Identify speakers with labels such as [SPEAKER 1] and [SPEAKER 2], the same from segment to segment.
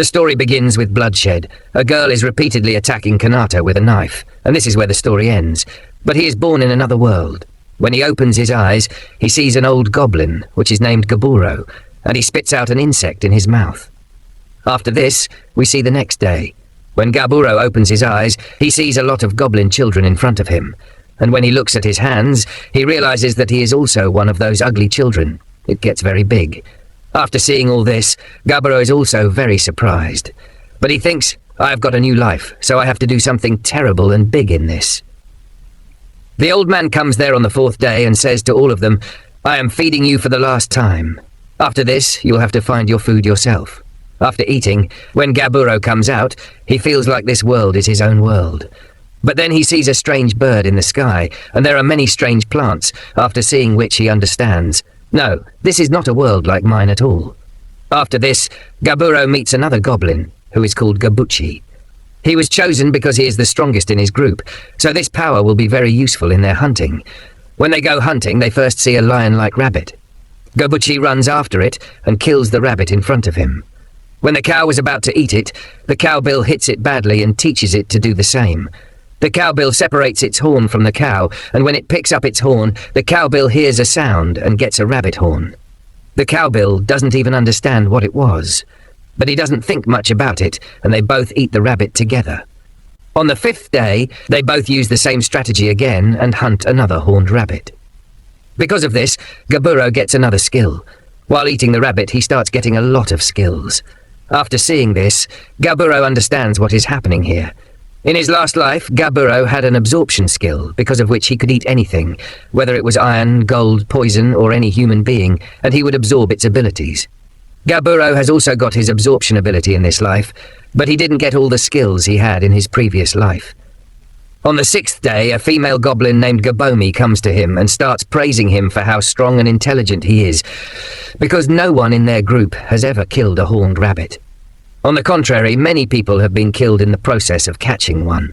[SPEAKER 1] The story begins with bloodshed. A girl is repeatedly attacking Kanata with a knife, and this is where the story ends. But he is born in another world. When he opens his eyes, he sees an old goblin, which is named Gaburo, and he spits out an insect in his mouth. After this, we see the next day. When Gaburo opens his eyes, he sees a lot of goblin children in front of him, and when he looks at his hands, he realizes that he is also one of those ugly children. It gets very big. After seeing all this, Gaburo is also very surprised. But he thinks, I have got a new life, so I have to do something terrible and big in this. The old man comes there on the 4th day and says to all of them, I am feeding you for the last time. After this, you'll have to find your food yourself. After eating, when Gaburo comes out, he feels like this world is his own world. But then he sees a strange bird in the sky, and there are many strange plants, after seeing which he understands. No, this is not a world like mine at all. After this, Gaburo meets another goblin, who is called Gabuchi. He was chosen because he is the strongest in his group, so this power will be very useful in their hunting. When they go hunting, they first see a lion-like rabbit. Gabuchi runs after it and kills the rabbit in front of him. When the cow was about to eat it, the cowbill hits it badly and teaches it to do the same. The cowbill separates its horn from the cow, and when it picks up its horn, the cowbill hears a sound and gets a rabbit horn. The cowbill doesn't even understand what it was, but he doesn't think much about it, and they both eat the rabbit together. On the 5th day, they both use the same strategy again and hunt another horned rabbit. Because of this, Gaburo gets another skill. While eating the rabbit, he starts getting a lot of skills. After seeing this, Gaburo understands what is happening here. In his last life, Gaburo had an absorption skill, because of which he could eat anything, whether it was iron, gold, poison, or any human being, and he would absorb its abilities. Gaburo has also got his absorption ability in this life, but he didn't get all the skills he had in his previous life. On the 6th day, a female goblin named Gabomi comes to him and starts praising him for how strong and intelligent he is, because no one in their group has ever killed a horned rabbit. On the contrary, many people have been killed in the process of catching one.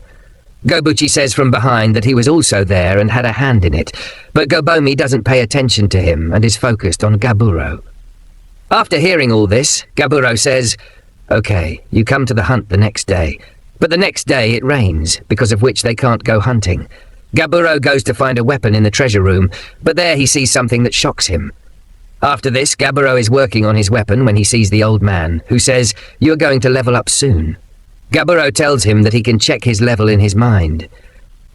[SPEAKER 1] Gobuchi says from behind that he was also there and had a hand in it, but Gabomi doesn't pay attention to him and is focused on Gaburo. After hearing all this, Gaburo says, Okay, you come to the hunt the next day. But the next day it rains, because of which they can't go hunting. Gaburo goes to find a weapon in the treasure room, but there he sees something that shocks him. After this, Gaburo is working on his weapon when he sees the old man, who says, You're going to level up soon. Gaburo tells him that he can check his level in his mind.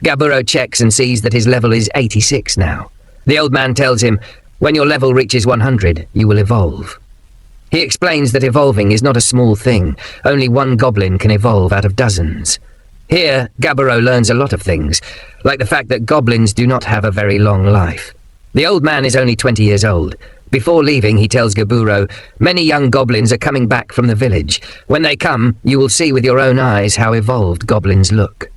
[SPEAKER 1] Gaburo checks and sees that his level is 86 now. The old man tells him, When your level reaches 100, you will evolve. He explains that evolving is not a small thing. Only one goblin can evolve out of dozens. Here, Gaburo learns a lot of things, like the fact that goblins do not have a very long life. The old man is only 20 years old. Before leaving, he tells Gaburo, Many young goblins are coming back from the village. When they come, you will see with your own eyes how evolved goblins look.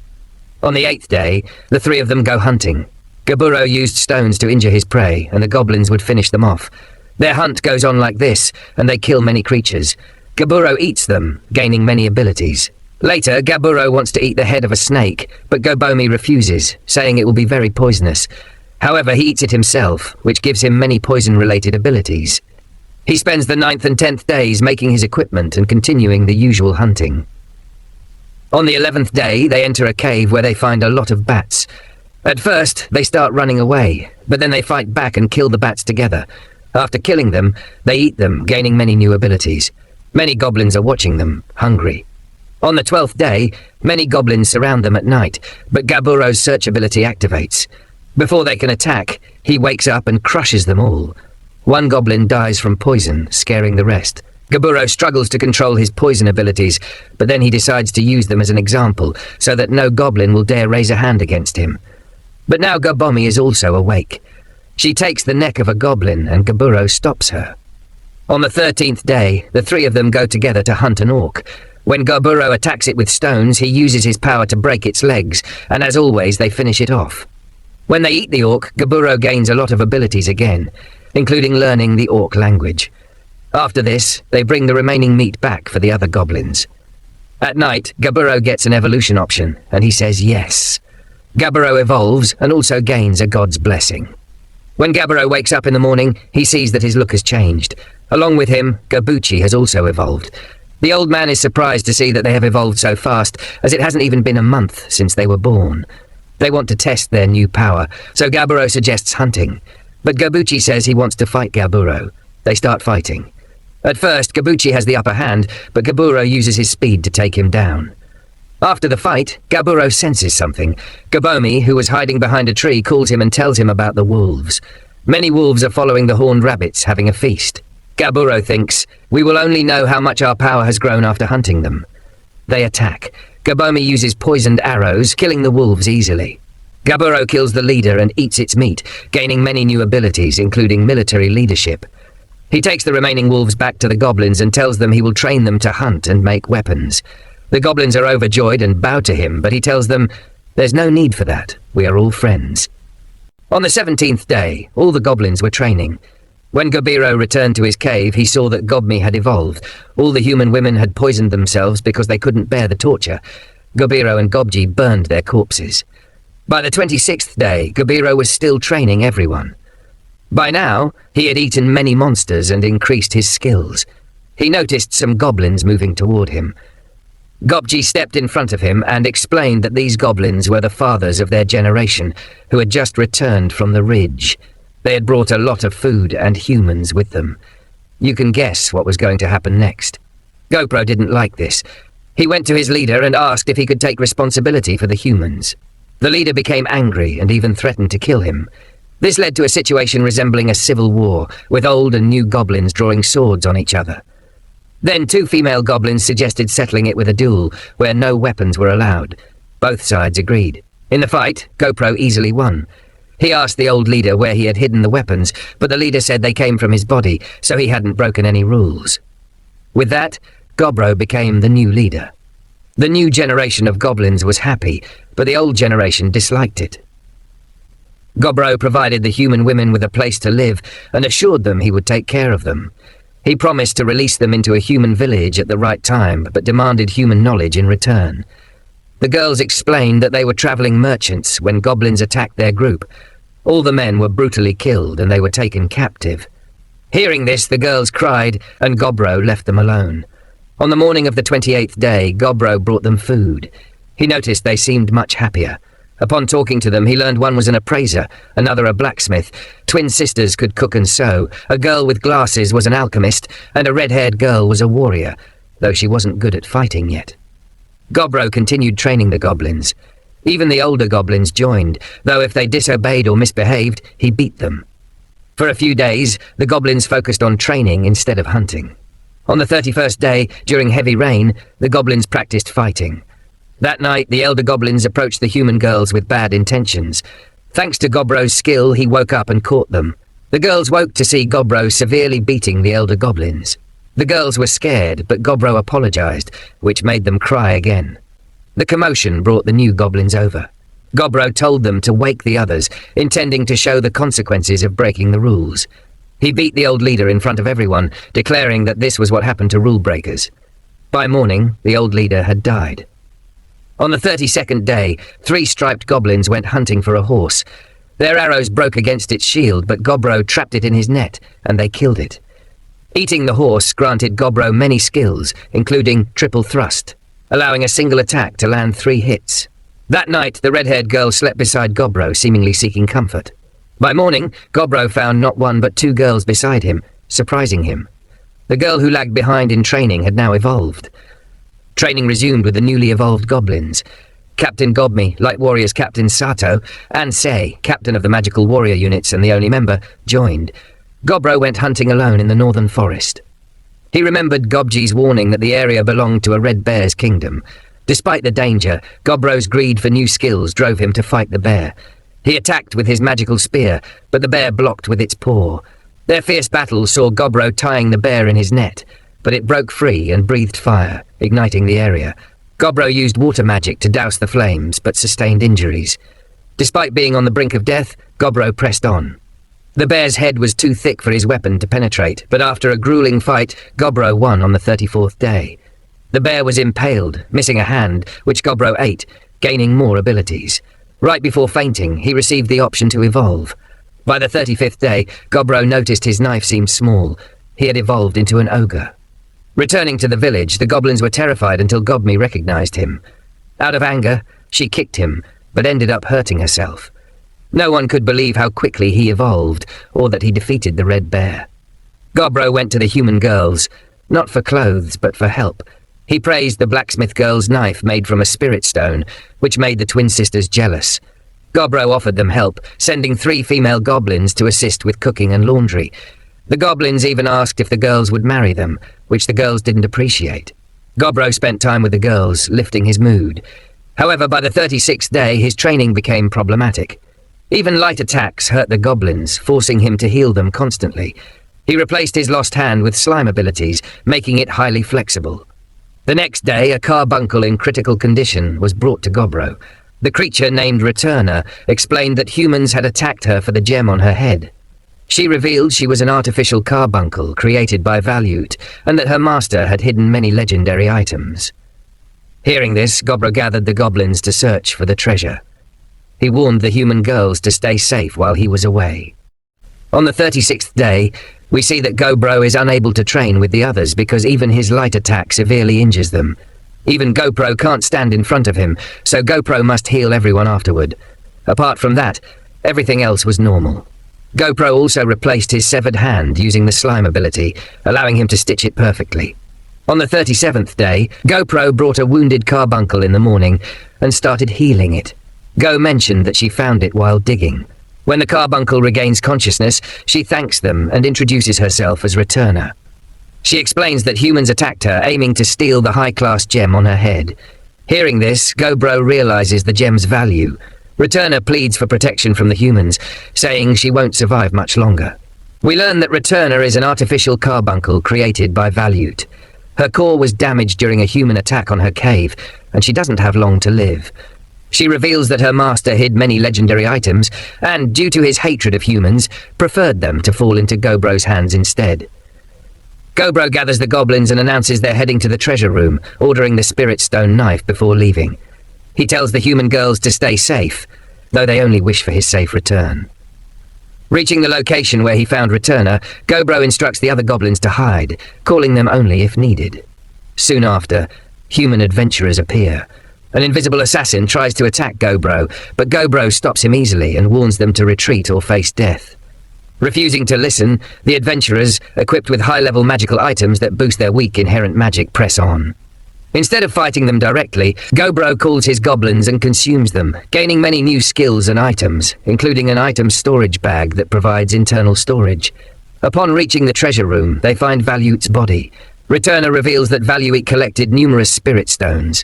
[SPEAKER 1] On the 8th day, the 3 of them go hunting. Gaburo used stones to injure his prey, and the goblins would finish them off. Their hunt goes on like this, and they kill many creatures. Gaburo eats them, gaining many abilities. Later, Gaburo wants to eat the head of a snake, but Gabomi refuses, saying it will be very poisonous. However, he eats it himself, which gives him many poison-related abilities. He spends the 9th and 10th days making his equipment and continuing the usual hunting. On the 11th day, they enter a cave where they find a lot of bats. At first, they start running away, but then they fight back and kill the bats together. After killing them, they eat them, gaining many new abilities. Many goblins are watching them, hungry. On the 12th day, many goblins surround them at night, but Gaburo's search ability activates. Before they can attack, he wakes up and crushes them all. One goblin dies from poison, scaring the rest. Gaburo struggles to control his poison abilities, but then he decides to use them as an example, so that no goblin will dare raise a hand against him. But now Gabomi is also awake. She takes the neck of a goblin, and Gaburo stops her. On the 13th day, the 3 of them go together to hunt an orc. When Gaburo attacks it with stones, he uses his power to break its legs, and as always, they finish it off. When they eat the orc, Gaburo gains a lot of abilities again, including learning the orc language. After this, they bring the remaining meat back for the other goblins. At night, Gaburo gets an evolution option, and he says yes. Gaburo evolves and also gains a god's blessing. When Gaburo wakes up in the morning, he sees that his look has changed. Along with him, Gabuchi has also evolved. The old man is surprised to see that they have evolved so fast, as it hasn't even been a month since they were born. They want to test their new power, so Gaburo suggests hunting. But Gabuchi says he wants to fight Gaburo. They start fighting. At first, Gabuchi has the upper hand, but Gaburo uses his speed to take him down. After the fight, Gaburo senses something. Gabomi, who was hiding behind a tree, calls him and tells him about the wolves. Many wolves are following the horned rabbits, having a feast. Gaburo thinks, "We will only know how much our power has grown after hunting them." They attack. Gabomi uses poisoned arrows, killing the wolves easily. Gaburo kills the leader and eats its meat, gaining many new abilities, including military leadership. He takes the remaining wolves back to the goblins and tells them he will train them to hunt and make weapons. The goblins are overjoyed and bow to him, but he tells them, "There's no need for that. We are all friends." On the 17th day, all the goblins were training. When Gabiro returned to his cave, he saw that Gobmi had evolved. All the human women had poisoned themselves because they couldn't bear the torture. Gabiro and Gobji burned their corpses. By the 26th day, Gabiro was still training everyone. By now, he had eaten many monsters and increased his skills. He noticed some goblins moving toward him. Gobji stepped in front of him and explained that these goblins were the fathers of their generation, who had just returned from the ridge. They had brought a lot of food and humans with them. You can guess what was going to happen next. GoPro didn't like this. He went to his leader and asked if he could take responsibility for the humans. The leader became angry and even threatened to kill him. This led to a situation resembling a civil war, with old and new goblins drawing swords on each other. Then 2 female goblins suggested settling it with a duel, where no weapons were allowed. Both sides agreed. In the fight, GoPro easily won. He asked the old leader where he had hidden the weapons, but the leader said they came from his body, so he hadn't broken any rules. With that, Gobro became the new leader. The new generation of goblins was happy, but the old generation disliked it. Gobro provided the human women with a place to live and assured them he would take care of them. He promised to release them into a human village at the right time, but demanded human knowledge in return. The girls explained that they were travelling merchants when goblins attacked their group. All the men were brutally killed and they were taken captive. Hearing this, the girls cried and Gobro left them alone. On the morning of the 28th day, Gobro brought them food. He noticed they seemed much happier. Upon talking to them, he learned one was an appraiser, another a blacksmith. Twin sisters could cook and sew. A girl with glasses was an alchemist, and a red-haired girl was a warrior, though she wasn't good at fighting yet. Gobro continued training the goblins. Even the older goblins joined, though if they disobeyed or misbehaved, he beat them. For a few days, the goblins focused on training instead of hunting. On the 31st day, during heavy rain, the goblins practiced fighting. That night, the elder goblins approached the human girls with bad intentions. Thanks to Gobro's skill, he woke up and caught them. The girls woke to see Gobro severely beating the elder goblins. The girls were scared, but Gobro apologized, which made them cry again. The commotion brought the new goblins over. Gobro told them to wake the others, intending to show the consequences of breaking the rules. He beat the old leader in front of everyone, declaring that this was what happened to rule breakers. By morning, the old leader had died. On the 32nd day, 3 striped goblins went hunting for a horse. Their arrows broke against its shield, but Gobro trapped it in his net, and they killed it. Eating the horse granted Gobro many skills, including triple thrust, allowing a single attack to land 3 hits. That night, the red-haired girl slept beside Gobro, seemingly seeking comfort. By morning, Gobro found not 1 but 2 girls beside him, surprising him. The girl who lagged behind in training had now evolved. Training resumed with the newly evolved goblins. Captain Gobmi, Light Warriors Captain Sato, and Sei, captain of the magical warrior units and the only member, joined. Gobro went hunting alone in the northern forest. He remembered Gobji's warning that the area belonged to a red bear's kingdom. Despite the danger, Gobro's greed for new skills drove him to fight the bear. He attacked with his magical spear, but the bear blocked with its paw. Their fierce battle saw Gobro tying the bear in his net, but it broke free and breathed fire, igniting the area. Gobro used water magic to douse the flames, but sustained injuries. Despite being on the brink of death, Gobro pressed on. The bear's head was too thick for his weapon to penetrate, but after a grueling fight, Gobro won on the 34th day. The bear was impaled, missing a hand, which Gobro ate, gaining more abilities. Right before fainting, he received the option to evolve. By the 35th day, Gobro noticed his knife seemed small. He had evolved into an ogre. Returning to the village, the goblins were terrified until Gobmi recognized him. Out of anger, she kicked him, but ended up hurting herself. No one could believe how quickly he evolved, or that he defeated the Red Bear. Gobro went to the human girls, not for clothes, but for help. He praised the blacksmith girl's knife made from a spirit stone, which made the twin sisters jealous. Gobro offered them help, sending 3 female goblins to assist with cooking and laundry. The goblins even asked if the girls would marry them, which the girls didn't appreciate. Gobro spent time with the girls, lifting his mood. However, by the 36th day, his training became problematic. Even light attacks hurt the goblins, forcing him to heal them constantly. He replaced his lost hand with slime abilities, making it highly flexible. The next day, a carbuncle in critical condition was brought to Gobro. The creature, named Returner, explained that humans had attacked her for the gem on her head. She revealed she was an artificial carbuncle created by Valued, and that her master had hidden many legendary items. Hearing this, Gobro gathered the goblins to search for the treasure. He warned the human girls to stay safe while he was away. On the 36th day, we see that Gobro is unable to train with the others because even his light attack severely injures them. Even GoPro can't stand in front of him, so GoPro must heal everyone afterward. Apart from that, everything else was normal. GoPro also replaced his severed hand using the slime ability, allowing him to stitch it perfectly. On the 37th day, GoPro brought a wounded carbuncle in the morning and started healing it. Go mentioned that she found it while digging. When the carbuncle regains consciousness, she thanks them and introduces herself as Returner. She explains that humans attacked her, aiming to steal the high-class gem on her head. Hearing this, GoBro realizes the gem's value. Returner pleads for protection from the humans, saying she won't survive much longer. We learn that Returner is an artificial carbuncle created by Valued. Her core was damaged during a human attack on her cave, and she doesn't have long to live. She reveals that her master hid many legendary items, and, due to his hatred of humans, preferred them to fall into GoBro's hands instead. GoBro gathers the goblins and announces they're heading to the treasure room, ordering the spirit stone knife before leaving. He tells the human girls to stay safe, though they only wish for his safe return. Reaching the location where he found Returner, GoBro instructs the other goblins to hide, calling them only if needed. Soon after, human adventurers appear. An invisible assassin tries to attack GoBro, but GoBro stops him easily and warns them to retreat or face death. Refusing to listen, the adventurers, equipped with high-level magical items that boost their weak inherent magic, press on. Instead of fighting them directly, GoBro calls his goblins and consumes them, gaining many new skills and items, including an item storage bag that provides internal storage. Upon reaching the treasure room, they find Valuet's body. Returner reveals that Valuet collected numerous spirit stones.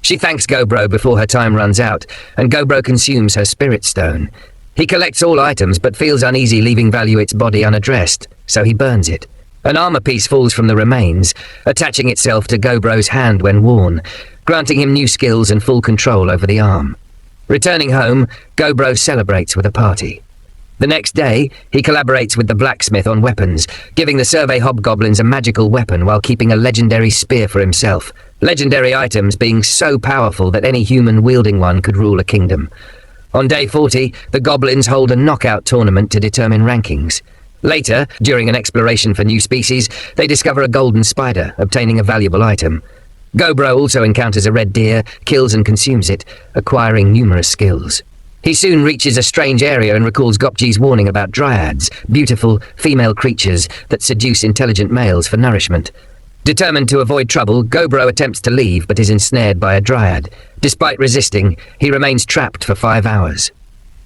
[SPEAKER 1] She thanks GoBro before her time runs out, and GoBro consumes her spirit stone. He collects all items but feels uneasy leaving Valuet's body unaddressed, so he burns it. An armor piece falls from the remains, attaching itself to GoBro's hand when worn, granting him new skills and full control over the arm. Returning home, GoBro celebrates with a party. The next day, he collaborates with the blacksmith on weapons, giving the survey hobgoblins a magical weapon while keeping a legendary spear for himself, legendary items being so powerful that any human wielding one could rule a kingdom. On day 40, the goblins hold a knockout tournament to determine rankings. Later, during an exploration for new species, they discover a golden spider, obtaining a valuable item. GoBro also encounters a red deer, kills and consumes it, acquiring numerous skills. He soon reaches a strange area and recalls Gopji's warning about dryads, beautiful, female creatures that seduce intelligent males for nourishment. Determined to avoid trouble, GoBro attempts to leave but is ensnared by a dryad. Despite resisting, he remains trapped for 5 hours.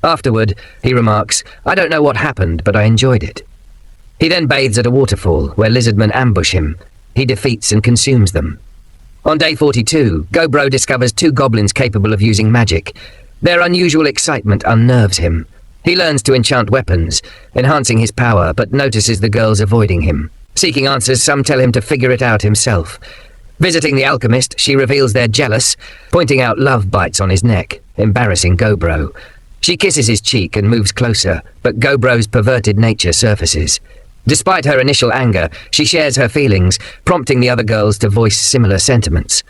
[SPEAKER 1] Afterward, he remarks, "I don't know what happened, but I enjoyed it." He then bathes at a waterfall, where lizardmen ambush him. He defeats and consumes them. On day 42, GoBro discovers 2 goblins capable of using magic. Their unusual excitement unnerves him. He learns to enchant weapons, enhancing his power, but notices the girls avoiding him. Seeking answers, some tell him to figure it out himself. Visiting the alchemist, she reveals they're jealous, pointing out love bites on his neck, embarrassing GoBro. She kisses his cheek and moves closer, but GoBro's perverted nature surfaces. Despite her initial anger, she shares her feelings, prompting the other girls to voice similar sentiments.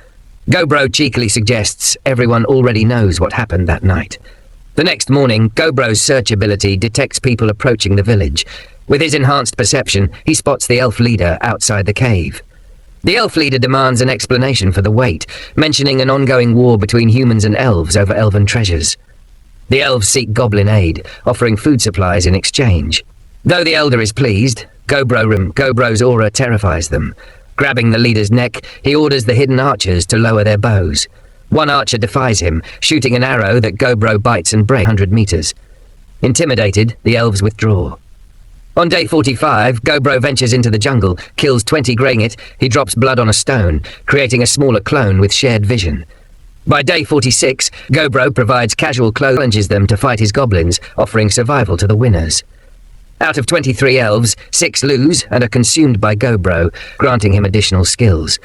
[SPEAKER 1] GoBro cheekily suggests everyone already knows what happened that night. The next morning, GoBro's search ability detects people approaching the village. With his enhanced perception, he spots the elf leader outside the cave. The elf leader demands an explanation for the wait, mentioning an ongoing war between humans and elves over elven treasures. The elves seek goblin aid, offering food supplies in exchange. Though the elder is pleased, Gobro's aura terrifies them. Grabbing the leader's neck, he orders the hidden archers to lower their bows. One archer defies him, shooting an arrow that Gobro bites and breaks 100 meters. Intimidated, the elves withdraw. On day 45, Gobro ventures into the jungle, kills 20 graying it, he drops blood on a stone, creating a smaller clone with shared vision. By day 46, Gobro provides casual challenges them to fight his goblins, offering survival to the winners. Out of 23 elves, 6 lose and are consumed by Gobro, granting him additional skills.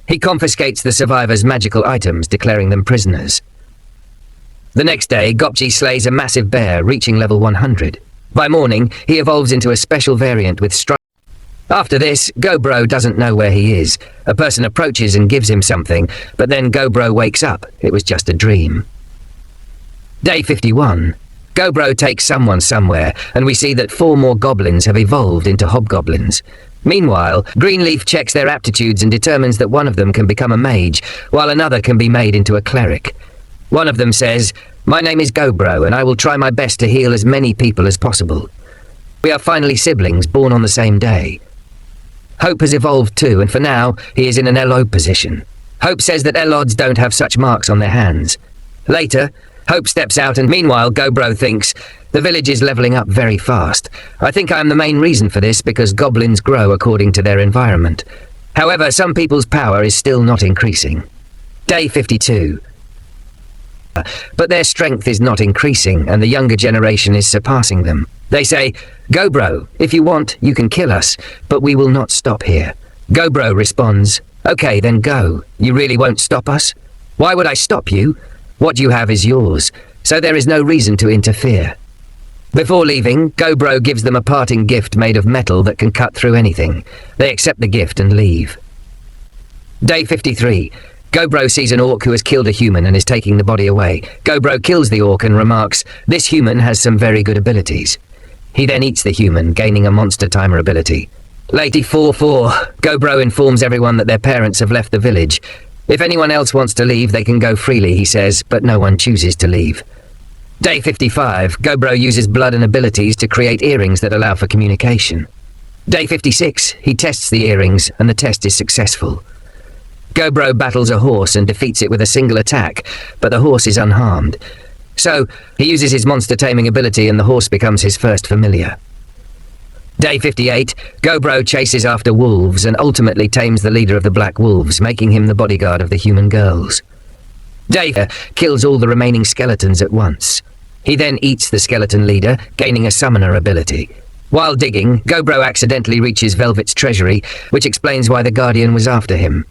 [SPEAKER 1] He confiscates the survivors' magical items, declaring them prisoners. The next day, Gopji slays a massive bear, reaching level 100. By morning, he evolves into a special variant with stripes. After this, Gobro doesn't know where he is. A person approaches and gives him something, but then Gobro wakes up. It was just a dream. Day 51. Gobro takes someone somewhere, and we see that 4 more goblins have evolved into hobgoblins. Meanwhile, Greenleaf checks their aptitudes and determines that one of them can become a mage, while another can be made into a cleric. One of them says, "My name is Gobro, and I will try my best to heal as many people as possible." We are finally siblings, born on the same day. Hope has evolved too, and for now, he is in an Elod position. Hope says that Elods don't have such marks on their hands. Later, Hope steps out, and meanwhile Gobro thinks, "The village is leveling up very fast. I think I am the main reason for this because goblins grow according to their environment. However, some people's power is still not increasing." Day 52. But their strength is not increasing, and the younger generation is surpassing them. They say, "Gobro, if you want, you can kill us, but we will not stop here." Gobro responds, "Okay, then go. You really won't stop us? Why would I stop you? What you have is yours, so there is no reason to interfere." Before leaving, Gobro gives them a parting gift made of metal that can cut through anything. They accept the gift and leave. Day 53. Gobro sees an orc who has killed a human and is taking the body away. Gobro kills the orc and remarks, "This human has some very good abilities." He then eats the human, gaining a monster timer ability. Late 4-4, Gobro informs everyone that their parents have left the village. If anyone else wants to leave, they can go freely, he says, but no one chooses to leave. Day 55, Gobro uses blood and abilities to create earrings that allow for communication. Day 56, he tests the earrings, and the test is successful. Gobro battles a horse and defeats it with a single attack, but the horse is unharmed. So, he uses his monster taming ability and the horse becomes his first familiar. Day 58, Gobro chases after wolves and ultimately tames the leader of the Black Wolves, making him the bodyguard of the human girls. Day kills all the remaining skeletons at once. He then eats the skeleton leader, gaining a summoner ability. While digging, Gobro accidentally reaches Velvet's treasury, which explains why the Guardian was after him.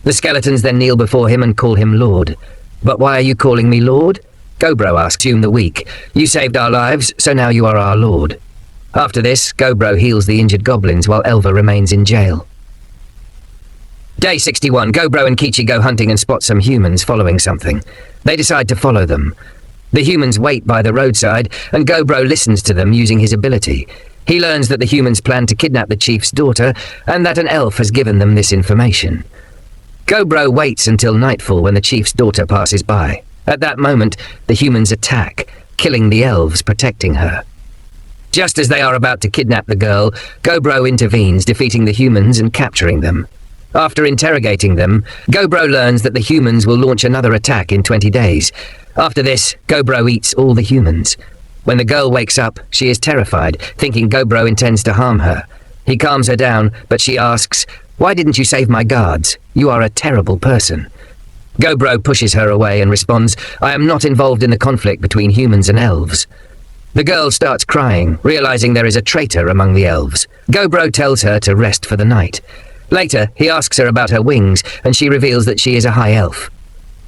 [SPEAKER 1] The skeletons then kneel before him and call him Lord. "But why are you calling me Lord?" Gobro asks, "You the weak. You saved our lives, so now you are our Lord." After this, Gobro heals the injured goblins while Elva remains in jail. Day 61, Gobro and Kichi go hunting and spot some humans following something. They decide to follow them. The humans wait by the roadside, and Gobro listens to them using his ability. He learns that the humans plan to kidnap the chief's daughter, and that an elf has given them this information. Gobro waits until nightfall when the chief's daughter passes by. At that moment, the humans attack, killing the elves protecting her. Just as they are about to kidnap the girl, Gobro intervenes, defeating the humans and capturing them. After interrogating them, Gobro learns that the humans will launch another attack in 20 days. After this, Gobro eats all the humans. When the girl wakes up, she is terrified, thinking Gobro intends to harm her. He calms her down, but she asks, "Why didn't you save my guards? You are a terrible person." Gobro pushes her away and responds, "I am not involved in the conflict between humans and elves." The girl starts crying, realizing there is a traitor among the elves. Gobro tells her to rest for the night. Later, he asks her about her wings, and she reveals that she is a high elf.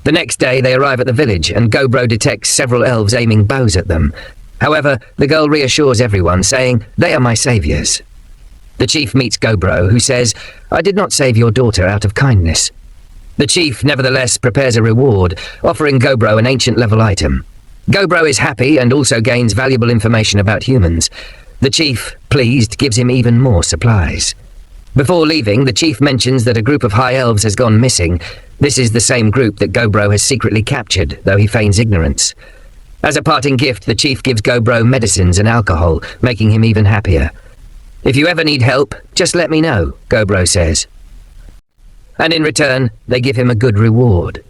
[SPEAKER 1] The next day, they arrive at the village, and Gobro detects several elves aiming bows at them. However, the girl reassures everyone, saying, "They are my saviors." The chief meets Gobro, who says, "I did not save your daughter out of kindness." The chief nevertheless prepares a reward, offering Gobro an ancient-level item. Gobro is happy and also gains valuable information about humans. The chief, pleased, gives him even more supplies. Before leaving, the chief mentions that a group of high elves has gone missing. This is the same group that Gobro has secretly captured, though he feigns ignorance. As a parting gift, the chief gives Gobro medicines and alcohol, making him even happier. "If you ever need help, just let me know," Gobro says. And in return, they give him a good reward.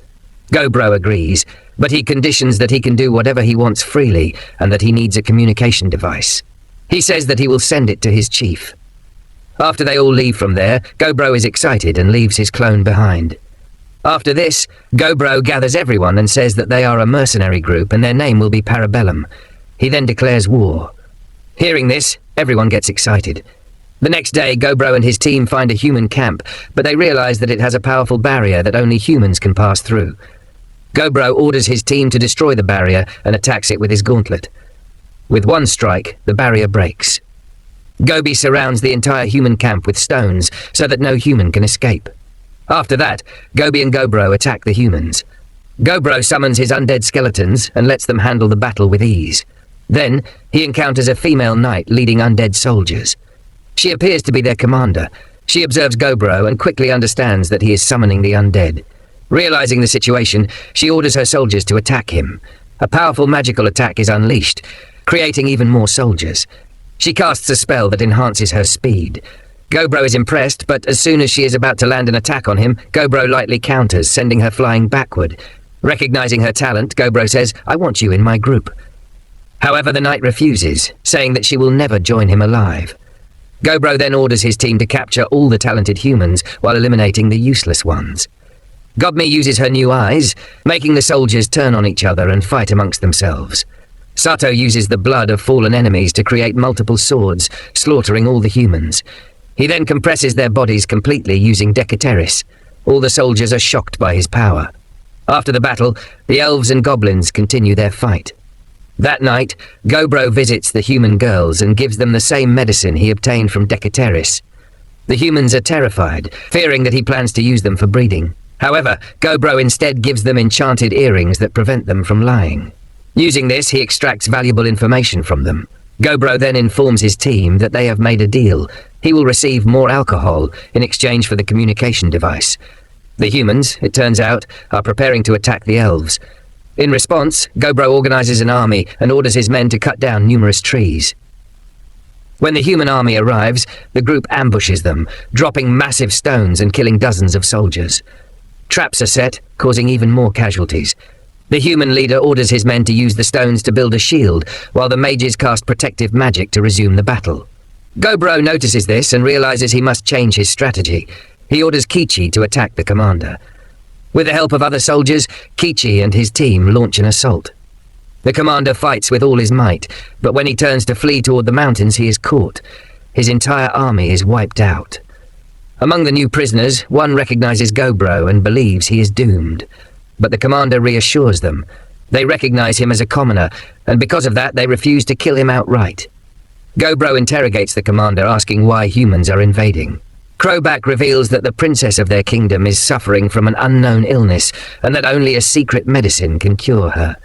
[SPEAKER 1] Gobro agrees, but he conditions that he can do whatever he wants freely and that he needs a communication device. He says that he will send it to his chief. After they all leave from there, Gobro is excited and leaves his clone behind. After this, Gobro gathers everyone and says that they are a mercenary group and their name will be Parabellum. He then declares war. Hearing this, everyone gets excited. The next day, Gobro and his team find a human camp, but they realize that it has a powerful barrier that only humans can pass through. Gobro orders his team to destroy the barrier and attacks it with his gauntlet. With one strike, the barrier breaks. Gobi surrounds the entire human camp with stones so that no human can escape. After that, Gobi and Gobro attack the humans. Gobro summons his undead skeletons and lets them handle the battle with ease. Then, he encounters a female knight leading undead soldiers. She appears to be their commander. She observes Gobro and quickly understands that he is summoning the undead. Realizing the situation, she orders her soldiers to attack him. A powerful magical attack is unleashed, creating even more soldiers. She casts a spell that enhances her speed. Gobro is impressed, but as soon as she is about to land an attack on him, Gobro lightly counters, sending her flying backward. Recognizing her talent, Gobro says, "I want you in my group." However, the knight refuses, saying that she will never join him alive. Gobro then orders his team to capture all the talented humans while eliminating the useless ones. Gobmi uses her new eyes, making the soldiers turn on each other and fight amongst themselves. Sato uses the blood of fallen enemies to create multiple swords, slaughtering all the humans. He then compresses their bodies completely using Decateris. All the soldiers are shocked by his power. After the battle, the elves and goblins continue their fight. That night, Gobro visits the human girls and gives them the same medicine he obtained from Decateris. The humans are terrified, fearing that he plans to use them for breeding. However, Gobro instead gives them enchanted earrings that prevent them from lying. Using this, he extracts valuable information from them. Gobro then informs his team that they have made a deal. He will receive more alcohol in exchange for the communication device. The humans, it turns out, are preparing to attack the elves. In response, Gobro organizes an army and orders his men to cut down numerous trees. When the human army arrives, the group ambushes them, dropping massive stones and killing dozens of soldiers. Traps are set, causing even more casualties. The human leader orders his men to use the stones to build a shield, while the mages cast protective magic to resume the battle. Gobro notices this and realizes he must change his strategy. He orders Kichi to attack the commander. With the help of other soldiers, Kichi and his team launch an assault. The commander fights with all his might, but when he turns to flee toward the mountains, he is caught. His entire army is wiped out. Among the new prisoners, one recognizes Gobro and believes he is doomed. But the commander reassures them. They recognize him as a commoner, and because of that, they refuse to kill him outright. Gobro interrogates the commander, asking why humans are invading. Crowback reveals that the princess of their kingdom is suffering from an unknown illness, and that only a secret medicine can cure her.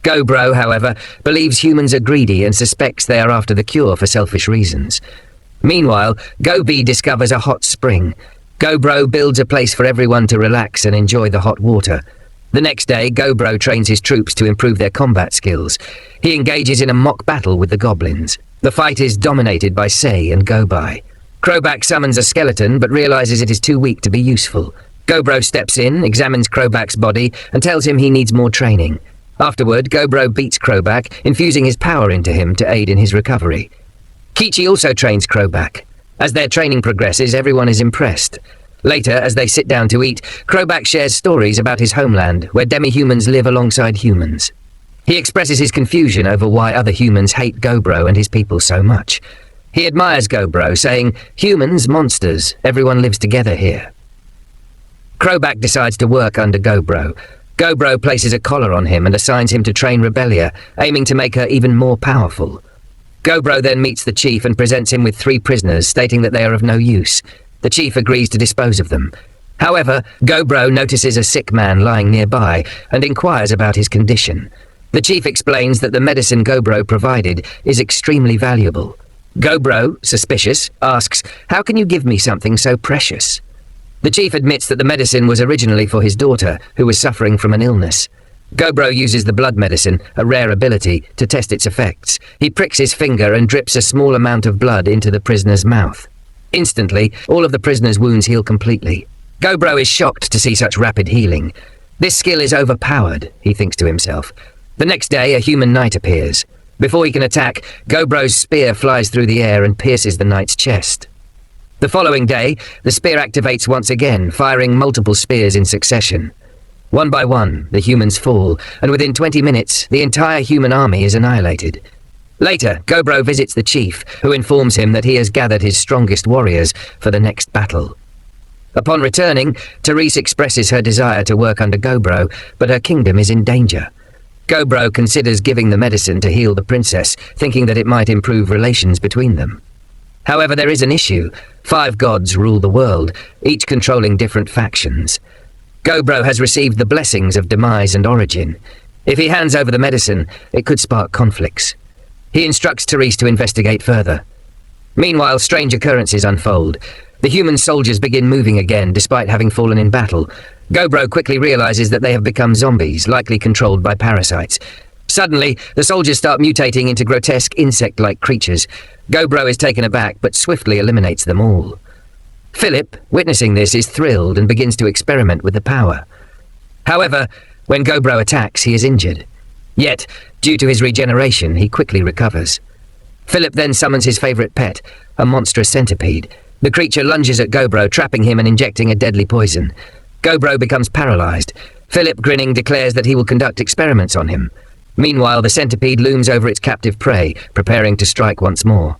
[SPEAKER 1] Gobro, however, believes humans are greedy and suspects they are after the cure for selfish reasons. Meanwhile, Gobi discovers a hot spring. Gobro builds a place for everyone to relax and enjoy the hot water. The next day, Gobro trains his troops to improve their combat skills. He engages in a mock battle with the goblins. The fight is dominated by Sei and Gobi. Crowback summons a skeleton but realizes it is too weak to be useful. Gobro steps in, examines Crowback's body, and tells him he needs more training. Afterward, Gobro beats Crowback, infusing his power into him to aid in his recovery. Kichi also trains Crowback. As their training progresses, everyone is impressed. Later, as they sit down to eat, Crowback shares stories about his homeland, where demi-humans live alongside humans. He expresses his confusion over why other humans hate Gobro and his people so much. He admires Gobro, saying, "Humans, monsters, everyone lives together here." Crowback decides to work under Gobro. Gobro places a collar on him and assigns him to train Rebellia, aiming to make her even more powerful. Gobro then meets the chief and presents him with 3 prisoners, stating that they are of no use. The chief agrees to dispose of them. However, Gobro notices a sick man lying nearby and inquires about his condition. The chief explains that the medicine Gobro provided is extremely valuable. Gobro, suspicious, asks, "How can you give me something so precious?" The chief admits that the medicine was originally for his daughter, who was suffering from an illness. Gobro uses the blood medicine, a rare ability, to test its effects. He pricks his finger and drips a small amount of blood into the prisoner's mouth. Instantly, all of the prisoner's wounds heal completely. Gobro is shocked to see such rapid healing. This skill is overpowered, he thinks to himself. The next day, a human knight appears. Before he can attack, Gobro's spear flies through the air and pierces the knight's chest. The following day, the spear activates once again, firing multiple spears in succession. One by one, the humans fall, and within 20 minutes, the entire human army is annihilated. Later, Gobro visits the chief, who informs him that he has gathered his strongest warriors for the next battle. Upon returning, Therese expresses her desire to work under Gobro, but her kingdom is in danger. Gobro considers giving the medicine to heal the princess, thinking that it might improve relations between them. However, there is an issue. 5 gods rule the world, each controlling different factions. Gobro has received the blessings of Demise and Origin. If he hands over the medicine, it could spark conflicts. He instructs Therese to investigate further. Meanwhile, strange occurrences unfold. The human soldiers begin moving again, despite having fallen in battle. Gobro quickly realizes that they have become zombies, likely controlled by parasites. Suddenly, the soldiers start mutating into grotesque insect-like creatures. Gobro is taken aback, but swiftly eliminates them all. Philip, witnessing this, is thrilled and begins to experiment with the power. However, when Gobro attacks, he is injured. Yet, due to his regeneration, he quickly recovers. Philip then summons his favorite pet, a monstrous centipede. The creature lunges at Gobro, trapping him and injecting a deadly poison. Gobro becomes paralyzed. Philip, grinning, declares that he will conduct experiments on him. Meanwhile, the centipede looms over its captive prey, preparing to strike once more.